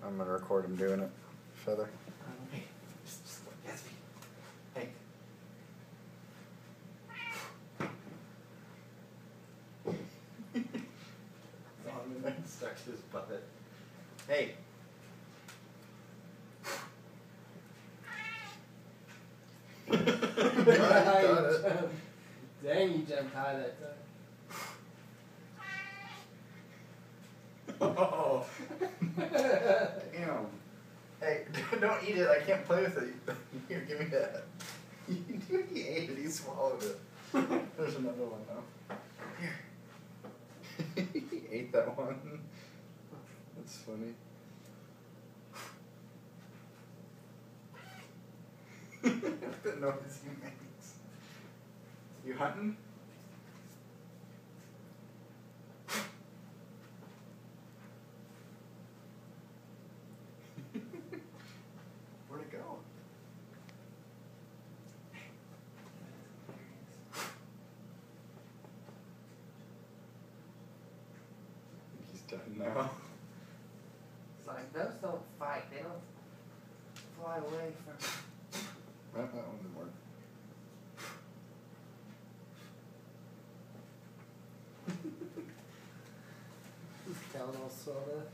I'm gonna record him doing it. Feather. Hey, just look, Gatsby. Hey. It's on and then stuck to his butt. Hey. Dang, you jumped high that time. Oh. Damn. Hey, don't eat it. I can't play with it. Here, give me that. He ate it. He swallowed it. There's another one, though. Here. He ate that one. That's funny. The noise he makes. You hunting? Where'd it go? I think he's done now. It's like, those don't fight. They don't fly away from... That one didn't work. His tail all swelled up.